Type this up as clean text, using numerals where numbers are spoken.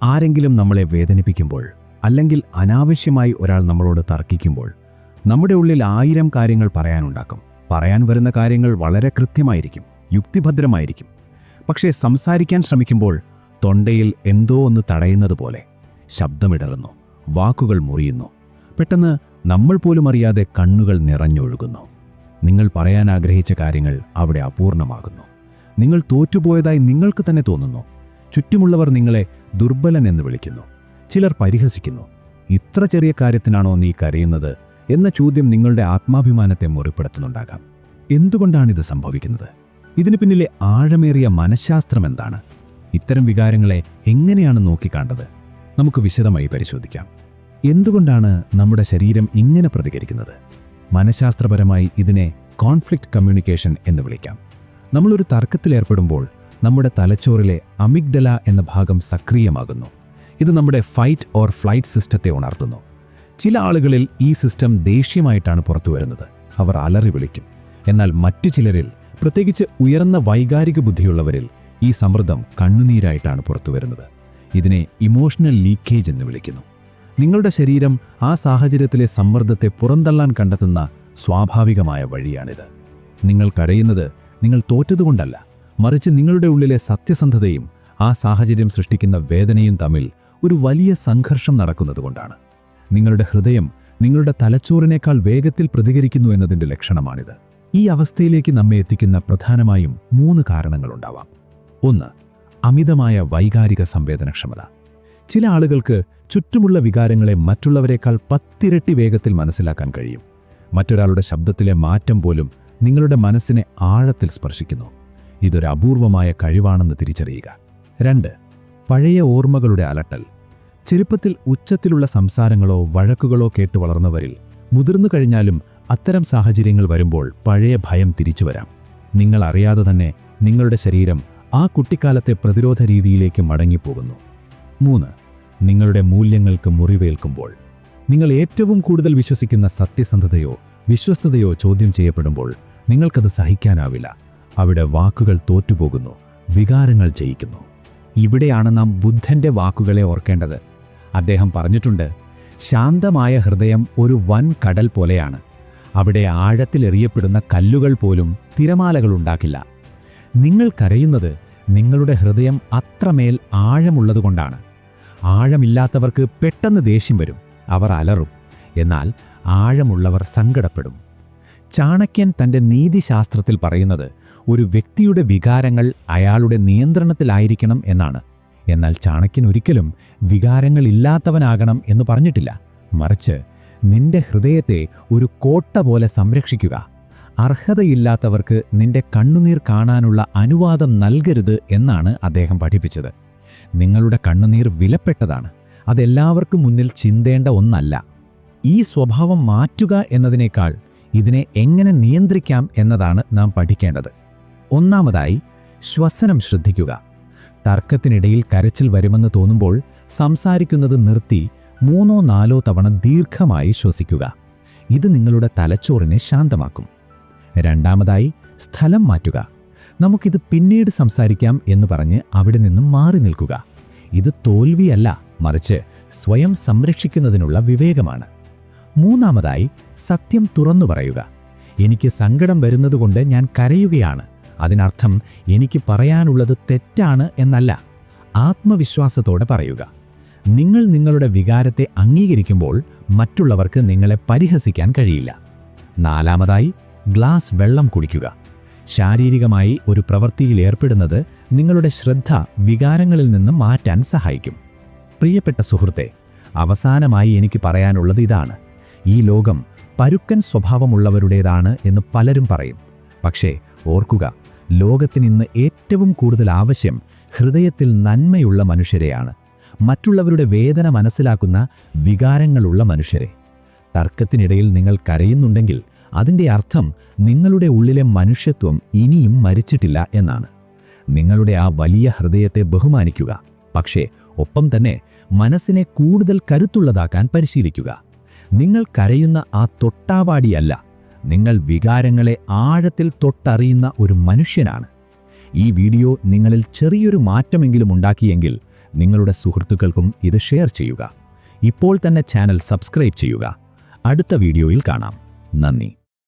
ആരെങ്കിലും നമ്മളെ വേദനിപ്പിക്കുമ്പോൾ, അല്ലെങ്കിൽ അനാവശ്യമായി ഒരാൾ നമ്മളോട് തർക്കിക്കുമ്പോൾ, നമ്മുടെ ഉള്ളിൽ 1000 കാര്യങ്ങൾ പറയാനുണ്ടാക്കും. പറയാൻ വരുന്ന കാര്യങ്ങൾ വളരെ കൃത്യമായിരിക്കും, യുക്തിഭദ്രമായിരിക്കും. പക്ഷേ സംസാരിക്കാൻ ശ്രമിക്കുമ്പോൾ തൊണ്ടയിൽ എന്തോ ഒന്ന് തടയുന്നത് പോലെ ശബ്ദമിടറുന്നു, വാക്കുകൾ മുറിയുന്നു. പെട്ടെന്ന് നമ്മൾ പോലും അറിയാതെ കണ്ണുകൾ നിറഞ്ഞൊഴുകുന്നു. നിങ്ങൾ പറയാൻ ആഗ്രഹിച്ച കാര്യങ്ങൾ അവിടെ അപൂർണമാകുന്നു. നിങ്ങൾ തോറ്റുപോയതായി നിങ്ങൾക്ക് തന്നെ തോന്നുന്നു. ചുറ്റുമുള്ളവർ നിങ്ങളെ ദുർബലൻ എന്ന് വിളിക്കുന്നു. ചിലർ പരിഹസിക്കുന്നു. ഇത്ര ചെറിയ കാര്യത്തിനാണോ നീ കരയുന്നത് എന്ന ചോദ്യം നിങ്ങളുടെ ആത്മാഭിമാനത്തെ മുറിപ്പെടുത്തുന്നുണ്ടാകാം. എന്തുകൊണ്ടാണിത് സംഭവിക്കുന്നത്? ഇതിനു പിന്നിലെ ആഴമേറിയ മനഃശാസ്ത്രം എന്താണ്? ഇത്തരം വികാരങ്ങളെ എങ്ങനെയാണ് നോക്കിക്കാണ്ടത്? നമുക്ക് വിശദമായി പരിശോധിക്കാം. എന്തുകൊണ്ടാണ് നമ്മുടെ ശരീരം ഇങ്ങനെ പ്രതികരിക്കുന്നത്? മനഃശാസ്ത്രപരമായി ഇതിനെ കോൺഫ്ലിക്റ്റ് കമ്മ്യൂണിക്കേഷൻ എന്ന് വിളിക്കാം. നമ്മളൊരു തർക്കത്തിലേർപ്പെടുമ്പോൾ നമ്മുടെ തലച്ചോറിലെ അമിഗ്ഡല എന്ന ഭാഗം സക്രിയമാകുന്നു. ഇത് നമ്മുടെ ഫൈറ്റ് ഓർ ഫ്ലൈറ്റ് സിസ്റ്റത്തെ ഉണർത്തുന്നു. ചില ആളുകളിൽ ഈ സിസ്റ്റം ദേഷ്യമായിട്ടാണ് പുറത്തുവരുന്നത്. അവർ അലറി വിളിക്കും. എന്നാൽ മറ്റു ചിലരിൽ, പ്രത്യേകിച്ച് ഉയർന്ന വൈകാരിക ബുദ്ധിയുള്ളവരിൽ, ഈ സമ്മർദ്ദം കണ്ണുനീരായിട്ടാണ് പുറത്തുവരുന്നത്. ഇതിനെ ഇമോഷണൽ ലീക്കേജ് എന്ന് വിളിക്കുന്നു. നിങ്ങളുടെ ശരീരം ആ സാഹചര്യത്തിലെ സമ്മർദ്ദത്തെ പുറന്തള്ളാൻ കണ്ടെത്തുന്ന സ്വാഭാവികമായ വഴിയാണിത്. നിങ്ങൾ കരയുന്നത് നിങ്ങൾ തോറ്റതുകൊണ്ടല്ല, മറിച്ച് നിങ്ങളുടെ ഉള്ളിലെ സത്യസന്ധതയും ആ സാഹചര്യം സൃഷ്ടിക്കുന്ന വേദനയും തമ്മിൽ ഒരു വലിയ സംഘർഷം നടക്കുന്നതുകൊണ്ടാണ്. നിങ്ങളുടെ ഹൃദയം നിങ്ങളുടെ തലച്ചോറിനേക്കാൾ വേഗത്തിൽ പ്രതികരിക്കുന്നു എന്നതിൻ്റെ ലക്ഷണമാണിത്. ഈ അവസ്ഥയിലേക്ക് നമ്മെ എത്തിക്കുന്ന പ്രധാനമായും 3 കാരണങ്ങളുണ്ടാവാം. 1. അമിതമായ വൈകാരിക സംവേദനക്ഷമത. ചില ആളുകൾക്ക് ചുറ്റുമുള്ള വികാരങ്ങളെ മറ്റുള്ളവരെക്കാൾ 10 ഇരട്ടി വേഗത്തിൽ മനസ്സിലാക്കാൻ കഴിയും. മറ്റൊരാളുടെ ശബ്ദത്തിലെ മാറ്റം പോലും നിങ്ങളുടെ മനസ്സിനെ ആഴത്തിൽ സ്പർശിക്കുന്നു. ഇതൊരു അപൂർവമായ കഴിവാണെന്ന് തിരിച്ചറിയുക. 2. പഴയ ഓർമ്മകളുടെ അലട്ടൽ. ചെറുപ്പത്തിൽ ഉച്ചത്തിലുള്ള സംസാരങ്ങളോ വഴക്കുകളോ കേട്ട് വളർന്നവരിൽ മുതിർന്നു കഴിഞ്ഞാലും അത്തരം സാഹചര്യങ്ങൾ വരുമ്പോൾ പഴയ ഭയം തിരിച്ചുവരാം. നിങ്ങൾ അറിയാതെ തന്നെ നിങ്ങളുടെ ശരീരം ആ കുട്ടിക്കാലത്തെ പ്രതിരോധ രീതിയിലേക്ക് മടങ്ങിപ്പോകുന്നു. 3. നിങ്ങളുടെ മൂല്യങ്ങൾക്ക് മുറിവേൽക്കുമ്പോൾ. നിങ്ങൾ ഏറ്റവും കൂടുതൽ വിശ്വസിക്കുന്ന സത്യസന്ധതയോ വിശ്വസ്തതയോ ചോദ്യം ചെയ്യപ്പെടുമ്പോൾ നിങ്ങൾക്കത് സഹിക്കാനാവില്ല. അവിടെ വാക്കുകൾ തോറ്റുപോകുന്നു, വികാരങ്ങൾ ജയിക്കുന്നു. ഇവിടെയാണ് നാം ബുദ്ധന്റെ വാക്കുകളെ ഓർക്കേണ്ടത്. അദ്ദേഹം പറഞ്ഞിട്ടുണ്ട്, ശാന്തമായ ഹൃദയം ഒരു വൻ കടൽ പോലെയാണ്. അവിടെ ആഴത്തിലെറിയപ്പെടുന്ന കല്ലുകൾ പോലും തിരമാലകളുണ്ടാക്കില്ല. നിങ്ങൾ കരയുന്നത് നിങ്ങളുടെ ഹൃദയം അത്രമേൽ ആഴമുള്ളതുകൊണ്ടാണ്. ആഴമില്ലാത്തവർക്ക് പെട്ടെന്ന് ദേഷ്യം വരും, അവർ അലറും. എന്നാൽ ആഴമുള്ളവർ സങ്കടപ്പെടും. ചാണക്യൻ തൻ്റെ നീതിശാസ്ത്രത്തിൽ പറയുന്നത് ഒരു വ്യക്തിയുടെ വികാരങ്ങൾ അയാളുടെ നിയന്ത്രണത്തിലായിരിക്കണം എന്നാണ്. എന്നാൽ ചാണക്യൻ ഒരിക്കലും വികാരങ്ങളില്ലാത്തവനാകണം എന്ന് പറഞ്ഞിട്ടില്ല. മറിച്ച് നിന്റെ ഹൃദയത്തെ ഒരു കോട്ട പോലെ സംരക്ഷിക്കുക. അർഹതയില്ലാത്തവർക്ക് നിന്റെ കണ്ണുനീർ കാണാനുള്ള അനുവാദം നൽകരുത് എന്നാണ് അദ്ദേഹം പഠിപ്പിച്ചത്. നിങ്ങളുടെ കണ്ണുനീർ വിലപ്പെട്ടതാണ്. അതെല്ലാവർക്കും മുന്നിൽ ചിന്തേണ്ട ഒന്നല്ല. ഈ സ്വഭാവം മാറ്റുക എന്നതിനേക്കാൾ ഇതിനെ എങ്ങനെ നിയന്ത്രിക്കാം എന്നതാണ് നാം പഠിക്കേണ്ടത്. 1. ശ്വസനം ശ്രദ്ധിക്കുക. തർക്കത്തിനിടയിൽ കരച്ചിൽ വരുമെന്ന് തോന്നുമ്പോൾ സംസാരിക്കുന്നത് നിർത്തി 3-4 തവണ ദീർഘമായി ശ്വസിക്കുക. ഇത് നിങ്ങളുടെ തലച്ചോറിനെ ശാന്തമാക്കും. 2. സ്ഥലം മാറ്റുക. നമുക്കിത് പിന്നീട് സംസാരിക്കാം എന്ന് പറഞ്ഞ് അവിടെ നിന്നും മാറി നിൽക്കുക. ഇത് തോൽവിയല്ല, മറിച്ച് സ്വയം സംരക്ഷിക്കുന്നതിനുള്ള വിവേകമാണ്. 3. സത്യം തുറന്നു പറയുക. എനിക്ക് സങ്കടം വരുന്നതുകൊണ്ട് ഞാൻ കരയുകയാണ്. അതിനർത്ഥം എനിക്ക് പറയാനുള്ളത് തെറ്റാണ് എന്നല്ല. ആത്മവിശ്വാസത്തോടെ പറയുക. നിങ്ങൾ നിങ്ങളുടെ വികാരത്തെ അംഗീകരിക്കുമ്പോൾ മറ്റുള്ളവർക്ക് നിങ്ങളെ പരിഹസിക്കാൻ കഴിയില്ല. 4. ഗ്ലാസ് വെള്ളം കുടിക്കുക. ശാരീരികമായി ഒരു പ്രവൃത്തിയിൽ ഏർപ്പെടുന്നത് നിങ്ങളുടെ ശ്രദ്ധ വികാരങ്ങളിൽ നിന്ന് മാറ്റാൻ സഹായിക്കും. പ്രിയപ്പെട്ട സുഹൃത്തെ, അവസാനമായി എനിക്ക് പറയാനുള്ളത് ഇതാണ്. ഈ ലോകം പരുക്കൻ സ്വഭാവമുള്ളവരുടേതാണ് എന്ന് പലരും പറയും. പക്ഷേ ഓർക്കുക, ലോകത്തിനിന്ന് ഏറ്റവും കൂടുതൽ ആവശ്യം ഹൃദയത്തിൽ നന്മയുള്ള മനുഷ്യരെയാണ്. മറ്റുള്ളവരുടെ വേദന മനസ്സിലാക്കുന്ന വികാരങ്ങളുള്ള മനുഷ്യരെ. തർക്കത്തിനിടയിൽ നിങ്ങൾ കരയുന്നുണ്ടെങ്കിൽ അതിൻ്റെ അർത്ഥം നിങ്ങളുടെ ഉള്ളിലെ മനുഷ്യത്വം ഇനിയും മരിച്ചിട്ടില്ല എന്നാണ്. നിങ്ങളുടെ ആ വലിയ ഹൃദയത്തെ ബഹുമാനിക്കുക. പക്ഷേ ഒപ്പം തന്നെ മനസ്സിനെ കൂടുതൽ കരുത്തുള്ളതാക്കാൻ പരിശീലിക്കുക. നിങ്ങൾ കരയുന്ന ആ തൊട്ടാവാടിയല്ല, നിങ്ങൾ വികാരങ്ങളെ ആഴത്തിൽ തൊട്ടറിയുന്ന ഒരു മനുഷ്യനാണ്. ഈ വീഡിയോ നിങ്ങളിൽ ചെറിയൊരു മാറ്റമെങ്കിലും ഉണ്ടാക്കിയെങ്കിൽ നിങ്ങളുടെ സുഹൃത്തുക്കൾക്കും ഇത് ഷെയർ ചെയ്യുക. ഇപ്പോൾ തന്നെ ചാനൽ സബ്സ്ക്രൈബ് ചെയ്യുക. അടുത്ത വീഡിയോയിൽ കാണാം. നന്ദി.